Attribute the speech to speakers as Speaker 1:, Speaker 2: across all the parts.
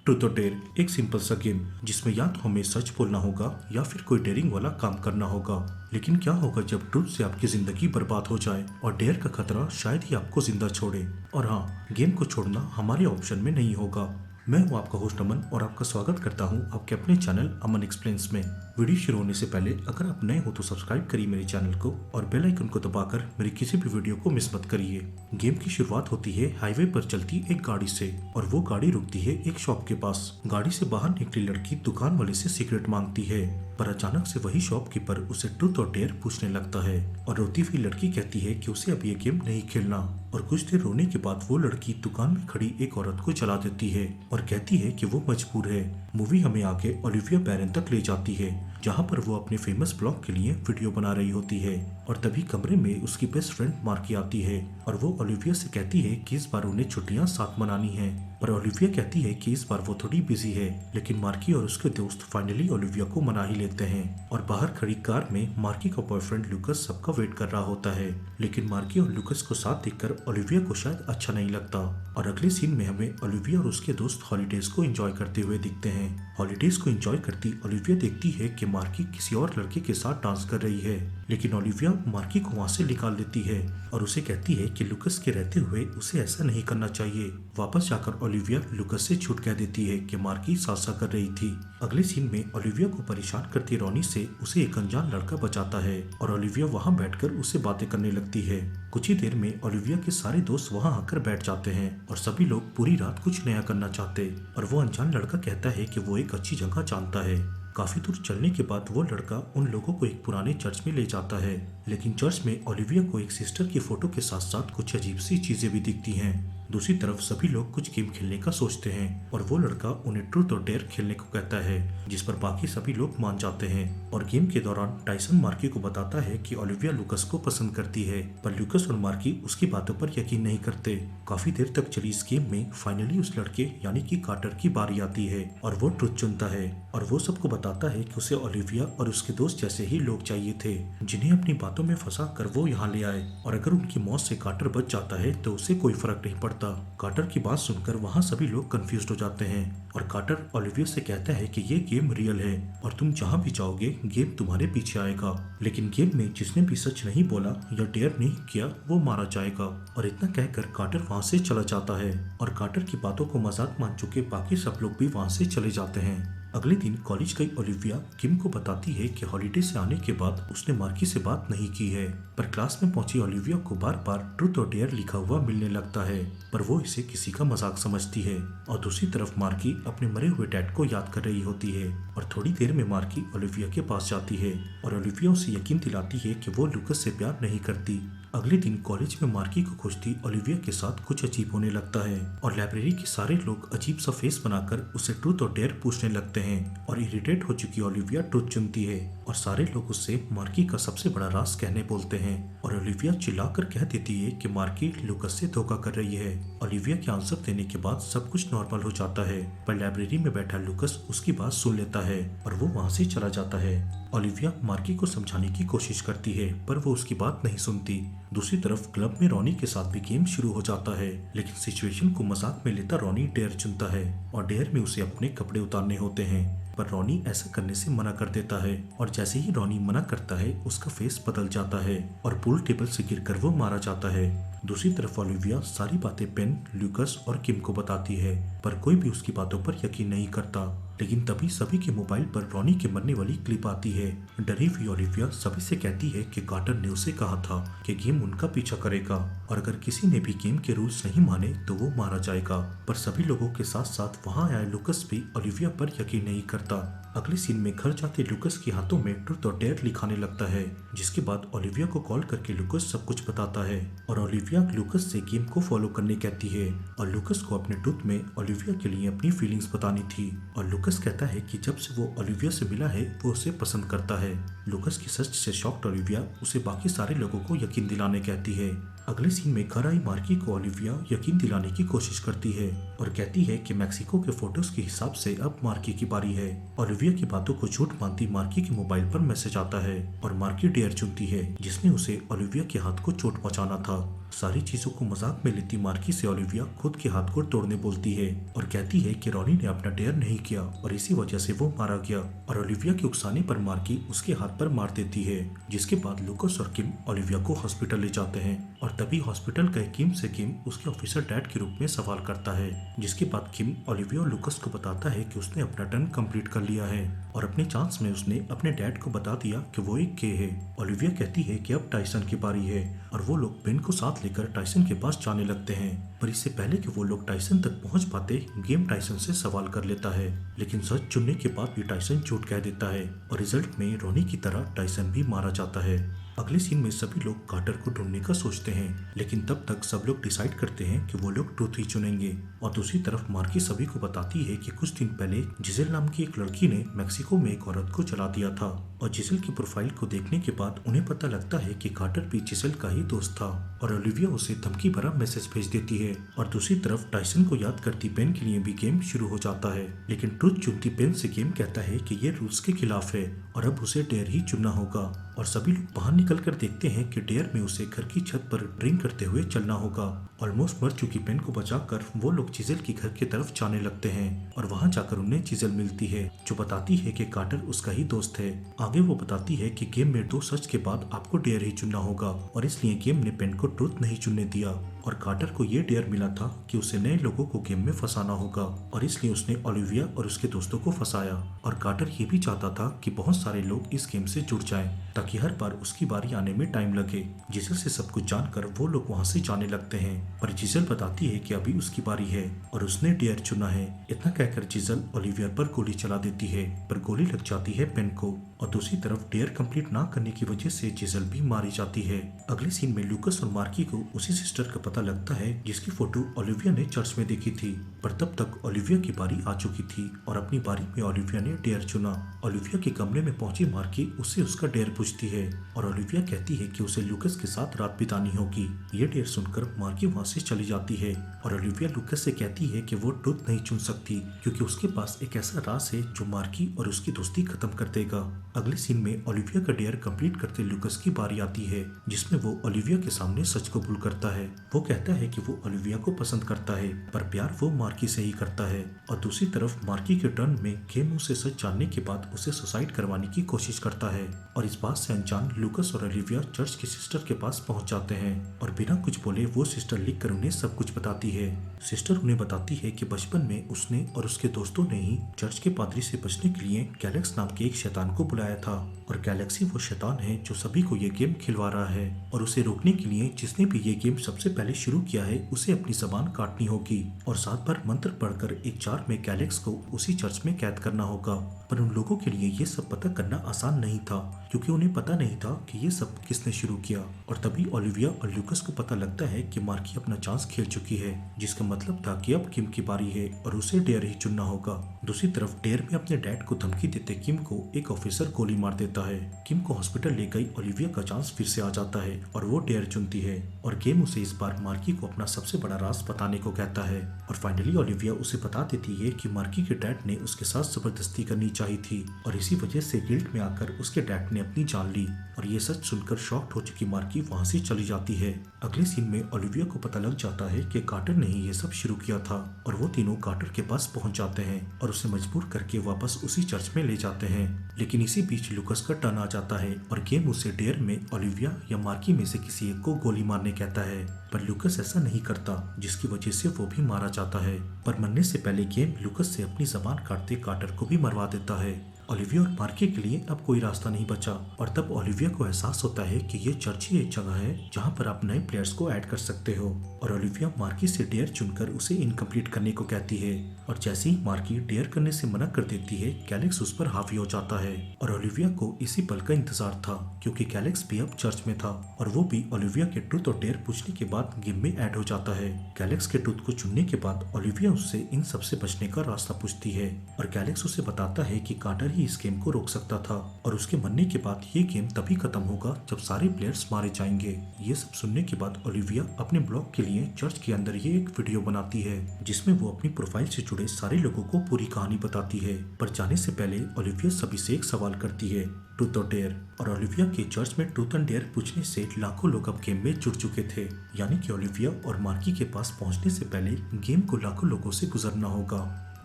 Speaker 1: Truth और dare एक simple सा गेम जिसमें या तो हमें सच बोलना होगा या फिर कोई डेयरिंग वाला काम करना होगा। लेकिन क्या होगा जब ट्रूथ से आपकी जिंदगी बर्बाद हो जाए और डेयर का खतरा शायद ही आपको जिंदा छोड़े। और हाँ, गेम को छोड़ना हमारे ऑप्शन में नहीं होगा। मैं हूँ आपका होस्ट अमन और आपका स्वागत करता हूँ आपके अपने चैनल अमन एक्सप्लेन्स में। वीडियो शुरू होने से पहले अगर आप नए हो तो सब्सक्राइब करिए मेरे चैनल को और बेल आइकन को दबाकर मेरी किसी भी वीडियो को मिस मत करिए। गेम की शुरुआत होती है हाईवे पर चलती एक गाड़ी से और वो गाड़ी रुकती है एक शॉप के पास। गाड़ी से बाहर निकली लड़की दुकान वाले से सिगरेट मांगती है, पर अचानक से वही शॉपकीपर उसे ट्रूथ और डेयर पूछने लगता है और रोती हुई लड़की कहती है कि उसे अब ये गेम नहीं खेलना। और कुछ देर रोने के बाद वो लड़की दुकान में खड़ी एक औरत को जला देती है और कहती है कि वो मजबूर है। मूवी हमें आगे ओलिविया बैरन तक ले जाती है जहाँ पर वो अपने फेमस ब्लॉग के लिए वीडियो बना रही होती है और तभी कमरे में उसकी बेस्ट फ्रेंड मार्की आती है और वो ओलिविया से कहती है कि इस बार उन्हें छुट्टियां साथ मनानी है। पर ओलिविया कहती है कि इस बार वो थोड़ी बिजी है, लेकिन मार्की और उसके दोस्त फाइनली ओलिविया को मना ही लेते हैं और बाहर खड़ी कार में मार्की का बॉयफ्रेंड लूकस सबका वेट कर रहा होता है। लेकिन मार्की और लूकस को साथ देखकर ओलिविया को शायद अच्छा नहीं लगता और अगले सीन में हमें ओलिविया और उसके दोस्त हॉलीडेज को एंजॉय करते हुए दिखते हैं। हॉलीडेज को एंजॉय करती ओलिविया देखती है कि मार्की किसी और लड़के के साथ डांस कर रही है, लेकिन ओलिविया मार्की को वहां से निकाल देती है और उसे कहती है कि लूकस के रहते हुए उसे ऐसा नहीं करना चाहिए। वापस जाकर ओलिविया लूकस से झूठ कह देती है कि मार्की सासा कर रही थी। अगले सीन में ओलिविया को परेशान करती रॉनी से उसे एक अनजान लड़का बचाता है और ओलिविया वहां बैठकर उससे बातें करने लगती है। कुछ ही देर में ओलिविया के सारे दोस्त वहां आकर बैठ जाते हैं और सभी लोग पूरी रात कुछ नया करना चाहते और वो अनजान लड़का कहता है कि वो एक अच्छी जगह जानता है। काफी दूर चलने के बाद वो लड़का उन लोगों को एक पुराने चर्च में ले जाता है, लेकिन चर्च में ओलिविया को एक सिस्टर की फोटो के साथ साथ कुछ अजीब सी चीजें भी दिखती हैं। दूसरी तरफ सभी लोग कुछ गेम खेलने का सोचते हैं और वो लड़का उन्हें ट्रूथ और डेयर खेलने को कहता है, जिस पर बाकी सभी लोग मान जाते हैं। और गेम के दौरान टाइसन मार्की को बताता है कि ओलिविया लूकस को पसंद करती है, पर लूकस और मार्की उसकी बातों पर यकीन नहीं करते। काफी देर तक चली इस गेम में फाइनली उस लड़के यानी कि कार्टर की बारी आती है और वो ट्रूथ चुनता है और वो सबको बताता है कि उसे ओलिविया और उसके दोस्त जैसे ही लोग चाहिए थे जिन्हें अपनी बातों में फंसा कर वो यहाँ ले आए, और अगर उनकी मौत से कार्टर बच जाता है तो उसे कोई फर्क नहीं पड़ता। कार्टर की बात सुनकर वहाँ सभी लोग कंफ्यूज हो जाते हैं और कार्टर ओलिविया से कहता है कि ये गेम रियल है और तुम जहाँ भी जाओगे गेम तुम्हारे पीछे आएगा, लेकिन गेम में जिसने भी सच नहीं बोला या डेयर नहीं किया वो मारा जाएगा। और इतना कहकर कार्टर वहाँ से चला जाता है और कार्टर की बातों को मजाक मान चुके बाकी सब लोग भी वहाँ से चले जाते हैं। अगले दिन कॉलेज गई ओलिविया किम को बताती है कि हॉलीडे से आने के बाद उसने मार्की से बात नहीं की है, पर क्लास में पहुंची ओलिविया को बार बार ट्रूथ और डेयर लिखा हुआ मिलने लगता है, पर वो इसे किसी का मजाक समझती है। और दूसरी तरफ मार्की अपने मरे हुए डैड को याद कर रही होती है और थोड़ी देर में मार्की ओलिविया के पास जाती है और ओलिविया उसे यकीन दिलाती है कि वो लूकस से प्यार नहीं करती। अगले दिन कॉलेज में मार्की को खोजती ओलिविया के साथ कुछ अजीब होने लगता है और लाइब्रेरी के सारे लोग अजीब सा फेस बनाकर उसे ट्रूथ और डेयर पूछने लगते हैं और इरिटेट हो चुकी ओलिविया ट्रूथ चुनती है और सारे लोग उससे मार्की का सबसे बड़ा राज कहने बोलते हैं और ओलिविया चिल्लाकर कह देती है कि मार्की लूकस से धोखा कर रही है। ओलिविया के आंसर देने के बाद सब कुछ नॉर्मल हो जाता है, पर लाइब्रेरी में बैठा लूकस उसकी बात सुन लेता है और वो वहाँ से चला जाता है। ओलिविया मार्की को समझाने की कोशिश करती है पर वो उसकी बात नहीं सुनती। दूसरी तरफ क्लब में रॉनी के साथ भी गेम शुरू हो जाता है, लेकिन सिचुएशन को मजाक में लेता रॉनी डेयर चुनता है और डेयर में उसे अपने कपड़े उतारने होते हैं, पर रॉनी ऐसा करने से मना कर देता है और जैसे ही रॉनी मना करता है उसका फेस बदल जाता है और पूल टेबल से गिरकर वो मारा जाता है। दूसरी तरफ ओलिविया सारी बातें पेन, लूकस और किम को बताती है, पर कोई भी उसकी बातों पर यकीन नहीं करता। लेकिन तभी सभी के मोबाइल पर रॉनी के मरने वाली क्लिप आती है। डरी हुई ओलिविया सभी से कहती है कि कार्टर ने उसे कहा था कि गेम उनका पीछा करेगा और अगर किसी ने भी गेम के रूल्स नहीं माने तो वो मारा जाएगा, पर सभी लोगों के साथ साथ वहाँ आया लूकस भी ओलिविया पर यकीन नहीं करता। अगले सीन में घर जाते लूकस के हाथों में ट्रूथ और डेयर लिखाने लगता है, जिसके बाद ओलिविया को कॉल करके लूकस सब कुछ बताता है और ओलिविया लूकस से गेम को फॉलो करने कहती है और लूकस को अपने ट्रूथ में ओलिविया के लिए अपनी फीलिंग्स बतानी थी और लूकस कहता है कि जब से वो ओलिविया से मिला है वो उसे पसंद करता है। लूकस की सच से शॉक्ड ओलिविया उसे बाकी सारे लोगों को यकीन दिलाने कहती है। अगले सीन में घर आई मार्की को ओलिविया यकीन दिलाने की कोशिश करती है और कहती है कि मैक्सिको के फोटोज के हिसाब से अब मार्की की बारी है। ओलिविया की बातों को झूठ मानती मार्की के मोबाइल पर मैसेज आता है और मार्की डेयर चुनती है जिसमें उसे ओलिविया के हाथ को चोट पहुंचाना था। सारी चीजों को मजाक में लेती मार्की से ओलिविया खुद के हाथ को तोड़ने बोलती है और कहती है कि रॉनी ने अपना डेयर नहीं किया और इसी वजह से वो मारा गया। और ओलिविया के उकसाने पर मार्की उसके हाथ पर मार देती है, जिसके बाद लूकस और किम ओलिविया को हॉस्पिटल ले जाते हैं। और तभी हॉस्पिटल गए किम से किम उसके ऑफिसर डैड के रूप में सवाल करता है, जिसके बाद किम ओलिविया और लूकस को बताता है कि उसने अपना टर्न कंप्लीट कर लिया है और अपने चांस में उसने अपने डैड को बता दिया कि वो एक गे है। ओलिविया कहती है कि अब टाइसन की बारी है और वो लोग बेन को साथ लेकर टाइसन के पास जाने लगते हैं। पर इससे पहले कि वो लोग टाइसन तक पहुंच पाते, गेम टाइसन से सवाल कर लेता है, लेकिन सच चुनने के बाद भी टाइसन झूठ कह देता है और रिजल्ट में रॉनी की तरह टाइसन भी मारा जाता है। अगले सीन में सभी लोग कार्टर को ढूंढने का सोचते हैं, लेकिन तब तक सब लोग डिसाइड करते हैं कि वो लोग ट्रूथ ही चुनेंगे। और दूसरी तरफ मार्की सभी को बताती है कि कुछ दिन पहले जिसेल नाम की एक लड़की ने मेक्सिको में एक औरत को जला दिया था और जिसेल की प्रोफाइल को देखने के बाद उन्हें पता लगता है कि कार्टर भी जिसेल का ही दोस्त था और ओलिविया उसे धमकी भरा मैसेज भेज देती है। और दूसरी तरफ टाइसन को याद करती पेन के लिए भी गेम शुरू हो जाता है, लेकिन ट्रूथ चुनती पेन से गेम कहता है कि ये रूल्स के खिलाफ है और अब उसे डेयर ही चुनना होगा। और सभी लोग बाहर निकलकर देखते हैं कि डेयर में उसे घर की छत पर ड्रिंक करते हुए चलना होगा। ऑलमोस्ट मर चुकी पेन को बचाकर वो लोग जिसेल की घर की तरफ जाने लगते हैं और वहां जाकर उन्हें जिसेल मिलती है, जो बताती है कि कार्टर उसका ही दोस्त है। आगे वो बताती है कि गेम में 2 सच के बाद आपको डेयर ही चुनना होगा और इसलिए गेम ने पेन को ट्रूथ नहीं चुनने दिया और कार्टर को ये डेयर मिला था कि उसे नए लोगों को गेम में फंसाना होगा और इसलिए उसने ओलिविया और उसके दोस्तों को फंसाया। और कार्टर ये भी चाहता था कि बहुत सारे लोग इस गेम से जुड़ जाएं ताकि हर बार उसकी बारी आने में टाइम लगे। जिसेल से सब कुछ जानकर वो लोग वहाँ से जाने लगते हैं, पर जिसेल बताती है कि अभी उसकी बारी है और उसने डेयर चुना है। इतना कहकर जिसेल ओलिविया पर गोली चला देती है, पर गोली लग जाती है पेन को। और दूसरी तरफ डेयर कंप्लीट ना करने की वजह से जिसेल भी मारी जाती है। अगले सीन में लूकस और मार्की को उसी सिस्टर का पता लगता है जिसकी फोटो ओलिविया ने चर्च में देखी थी, पर तब तक ओलिविया की बारी आ चुकी थी और अपनी बारी में ओलिविया ने डेयर चुना। ओलिविया के कमरे में पहुंची मार्की उससे उसका डेयर पूछती है और ओलिविया कहती है कि उसे लूकस के साथ रात बितानी होगी। ये डेयर सुनकर मार्की वहाँ से चली जाती है और ओलिविया लूकस से कहती है कि वो ट्रूथ नहीं चुन सकती क्योंकि उसके पास एक ऐसा राज है जो मार्की और उसकी दोस्ती खत्म कर देगा। अगले सीन में ओलिविया का डेयर कंप्लीट करते लूकस की बारी आती है, जिसमें वो ओलिविया के सामने सच कबूल करता है। वो कहता है कि वो ओलिविया को पसंद करता है, पर प्यार वो मार्की से ही करता है। और दूसरी तरफ मार्की के टर्न में गेम उसे सच जानने के बाद उसे सुसाइड करवाने की कोशिश करता है और इस बात से अनजान लूकस और ओलिविया चर्च की सिस्टर के पास पहुंच जाते हैं और बिना कुछ बोले वो सिस्टर लिखकर उन्हें सब कुछ बताती है। सिस्टर उन्हें बताती है कि बचपन में उसने और उसके दोस्तों ने ही चर्च के पादरी से बचने के लिए गैलेक्स नाम के एक शैतान को बुलाया था और गैलेक्सी वो शैतान है जो सभी को ये गेम खिलवा रहा है और उसे रोकने के लिए जिसने भी ये गेम सबसे पहले शुरू किया है उसे अपनी जबान काटनी होगी और 7 बार मंत्र पढ़कर एक जार में गैलेक्स को उसी चर्च में कैद करना होगा। पर उन लोगों के लिए ये सब पता करना आसान नहीं था क्योंकि उन्हें पता नहीं था कि ये सब किसने शुरू किया। और तभी ओलिविया और लूकस को पता लगता है कि मार्की अपना चांस खेल चुकी है, जिसका मतलब था कि अब किम की बारी है और उसे डेयर ही चुनना होगा। दूसरी तरफ डेयर में अपने डैड को धमकी देते किम को एक ऑफिसर गोली मार देता है। किम को हॉस्पिटल ले गई ओलिविया का चांस फिर से आ जाता है और वो डेयर चुनती है और गेम उसे इस बार मार्की को अपना सबसे बड़ा राज बताने को कहता है। और फाइनली ओलिविया उसे बता देती है कि मार्की के डैड ने उसके साथ जबरदस्ती करनी चाहिए थी और इसी वजह से गिल्ट में आकर उसके डैड ने अपनी जान ली। और ये सच सुनकर शॉक्ड हो चुकी मार्की वहाँ से चली जाती है। अगले सीन में ओलिविया को पता लग जाता है कि कार्टर ने ही ये सब शुरू किया था और वो तीनों कार्टर के पास पहुंच जाते हैं और उसे मजबूर करके वापस उसी चर्च में ले जाते हैं। लेकिन इसी बीच लूकस का टर्न आ जाता है और गेम उसे डेयर में ओलिविया या मार्की में से किसी एक को गोली मारने कहता है, पर लूकस ऐसा नहीं करता जिसकी वजह से वो भी मारा जाता है। पर मरने से पहले गेम लूकस से अपनी जबान काटते कार्टर को भी मरवा देता है। ओलिविया और मार्की के लिए अब कोई रास्ता नहीं बचा और तब ओलिविया को एहसास होता है कि ये चर्च ही एक जगह है जहाँ पर आप नए प्लेयर्स को ऐड कर सकते हो। और ओलिविया मार्की से डेयर चुनकर उसे इनकम्प्लीट करने को कहती है और जैसे ही मार्की डेयर करने से मना कर देती है गैलेक्स उस पर हावी हो जाता है। और ओलिविया को इसी पल का इंतजार था क्योंकि गैलेक्स भी अब चर्च में था और वो भी ओलिविया के ट्रूथ और डेयर पूछने के बाद गेम में ऐड हो जाता है। गैलेक्स के ट्रूथ को चुनने के बाद ओलिविया उससे इन सबसे बचने का रास्ता पूछती है और गैलेक्स उसे बताता है कि कार्टर ही इस गेम को रोक सकता था और उसके मरने के बाद ये गेम तभी खत्म होगा जब सारे प्लेयर्स मारे जाएंगे। ये सब सुनने के बाद ओलिविया अपने ब्लॉग के लिए चर्च के अंदर ये एक वीडियो बनाती है जिसमें वो अपनी प्रोफाइल से जुड़े सारे लोगों को पूरी कहानी बताती है। पर जाने से पहले ओलिविया सभी से एक सवाल करती है, ट्रूथ और डेयर। और ओलिविया के चर्च में ट्रूथ एंड डेयर पूछने से लाखों लोग अब गेम में जुड़ चुके थे, यानी कि ओलिविया और मार्की के पास पहुंचने से पहले गेम को लाखों लोगों से गुजरना होगा।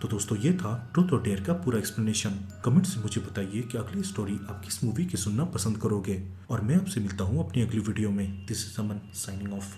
Speaker 1: तो दोस्तों ये था ट्रूथ और डेयर का पूरा एक्सप्लेनेशन। कमेंट से मुझे बताइए कि अगली स्टोरी आप किस मूवी की सुनना पसंद करोगे और मैं आपसे मिलता हूँ अपनी अगली वीडियो में। This is Aman signing off.